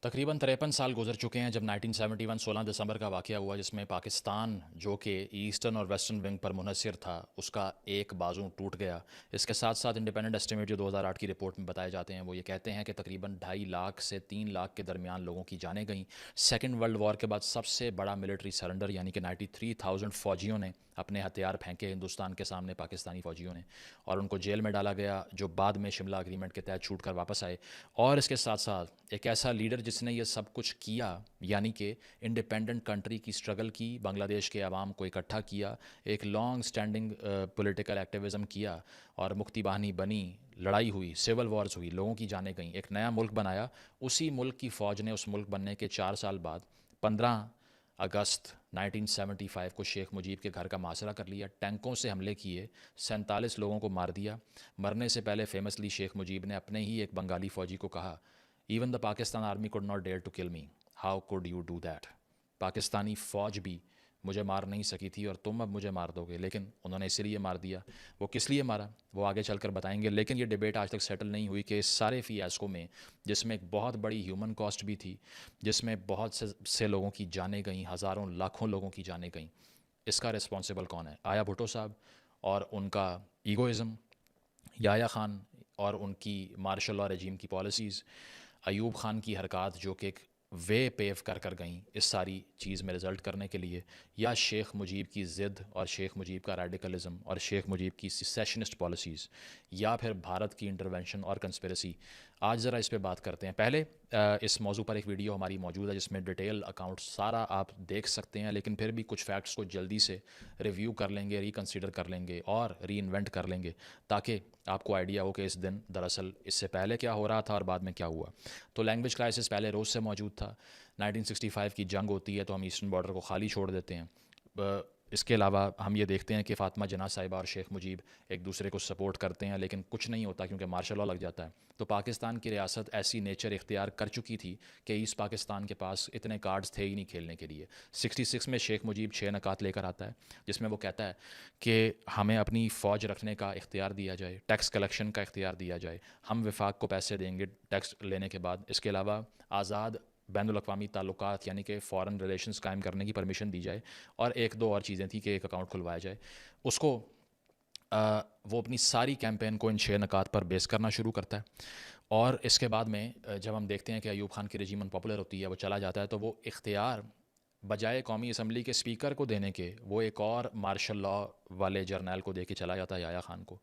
تقریباً 53 سال گزر چکے ہیں جب 1971 16 دسمبر کا واقعہ ہوا، جس میں پاکستان جو کہ ایسٹرن اور ویسٹرن ونگ پر منحصر تھا اس کا ایک بازو ٹوٹ گیا۔ اس کے ساتھ ساتھ انڈیپینڈنٹ اسٹیمیٹ جو 2008 کی رپورٹ میں بتائے جاتے ہیں وہ یہ کہتے ہیں کہ تقریباً 2.5 لاکھ سے 3 لاکھ کے درمیان لوگوں کی جانیں گئیں۔ سیکنڈ ورلڈ وار کے بعد سب سے بڑا ملٹری سرنڈر یعنی کہ 93,000 فوجیوں نے اپنے ہتھیار پھینکے ہندوستان کے سامنے، پاکستانی فوجیوں نے، اور ان کو جیل میں ڈالا گیا جو بعد میں شملہ اگریمنٹ کے تحت چھوٹ کر واپس آئے۔ اور اس کے ساتھ ساتھ ایک ایسا لیڈر جس نے یہ سب کچھ کیا، یعنی کہ انڈیپینڈنٹ کنٹری کی سٹرگل کی، بنگلہ دیش کے عوام کو اکٹھا کیا، ایک لانگ سٹینڈنگ پولیٹیکل ایکٹیویزم کیا اور مکتی باہنی بنی، لڑائی ہوئی، سول وارز ہوئی، لوگوں کی جانیں گئیں، ایک نیا ملک بنایا۔ اسی ملک کی فوج نے اس ملک بننے کے 4 سال بعد 15 اگست 1975 کو شیخ مجیب کے گھر کا محاصرہ کر لیا، ٹینکوں سے حملے کیے، 47 لوگوں کو مار دیا۔ مرنے سے پہلے فیمسلی شیخ مجیب نے اپنے ہی ایک بنگالی فوجی کو کہا، even the Pakistan army could not dare to kill me, how could you do that؟ Pakistani فوج بھی مجھے مار نہیں سکی تھی اور تم اب مجھے مار دو گے، لیکن انہوں نے اسی لیے مار دیا۔ وہ کس لیے مارا وہ آگے چل کر بتائیں گے، لیکن یہ ڈیبیٹ آج تک سیٹل نہیں ہوئی کہ اس سارے فیاسکو میں، جس میں ایک بہت بڑی ہیومن کاسٹ بھی تھی، جس میں بہت سے لوگوں کی جانیں گئیں، ہزاروں لاکھوں لوگوں کی جانیں گئیں، اس کا ریسپانسبل کون ہے؟ آیا بھٹو صاحب اور ان کا ایگوئزم، یحییٰ خان اور ان کی مارشل لاء رجیم کی پالیسیز، ایوب خان کی حرکات جو کہ ایک وے پیو کر گئیں اس ساری چیز میں رزلٹ کرنے کے لیے، یا شیخ مجیب کی ضد اور شیخ مجیب کا ریڈیکلزم اور شیخ مجیب کی سیسیشنسٹ پالیسیز، یا پھر بھارت کی انٹرونشن اور کنسپریسی؟ آج ذرا اس پہ بات کرتے ہیں۔ پہلے اس موضوع پر ایک ویڈیو ہماری موجود ہے جس میں ڈیٹیل اکاؤنٹ سارا آپ دیکھ سکتے ہیں، لیکن پھر بھی کچھ فیکٹس کو جلدی سے ریویو کر لیں گے، ریکنسیڈر کر لیں گے اور ری انوینٹ کر لیں گے، تاکہ آپ کو آئیڈیا ہو کہ اس دن دراصل اس سے پہلے کیا ہو رہا تھا اور بعد میں کیا ہوا۔ تو لینگویج کرائسس پہلے روز سے موجود تھا۔ 1965 کی جنگ ہوتی ہے تو ہم ایسٹرن بارڈر کو خالی چھوڑ دیتے ہیں۔ اس کے علاوہ ہم یہ دیکھتے ہیں کہ فاطمہ جناح صاحبہ اور شیخ مجیب ایک دوسرے کو سپورٹ کرتے ہیں، لیکن کچھ نہیں ہوتا کیونکہ مارشل لاء لگ جاتا ہے۔ تو پاکستان کی ریاست ایسی نیچر اختیار کر چکی تھی کہ ایسٹ پاکستان کے پاس اتنے کارڈز تھے ہی نہیں کھیلنے کے لیے۔ 66 میں شیخ مجیب 6 نکات لے کر آتا ہے جس میں وہ کہتا ہے کہ ہمیں اپنی فوج رکھنے کا اختیار دیا جائے، ٹیکس کلیکشن کا اختیار دیا جائے، ہم وفاق کو پیسے دیں گے ٹیکس لینے کے بعد، اس کے علاوہ آزاد بین الاقوامی تعلقات یعنی کہ فارن ریلیشنز قائم کرنے کی پرمیشن دی جائے، اور ایک دو اور چیزیں تھیں کہ ایک اکاؤنٹ کھلوایا جائے۔ اس کو وہ اپنی ساری کیمپین کو ان 6 نکات پر بیس کرنا شروع کرتا ہے، اور اس کے بعد میں جب ہم دیکھتے ہیں کہ ایوب خان کی رجیم ان پاپولر ہوتی ہے، وہ چلا جاتا ہے، تو وہ اختیار بجائے قومی اسمبلی کے اسپیکر کو دینے کے وہ ایک اور مارشل لاء والے جرنیل کو دے کے چلا جاتا ہے، یحییٰ خان کو،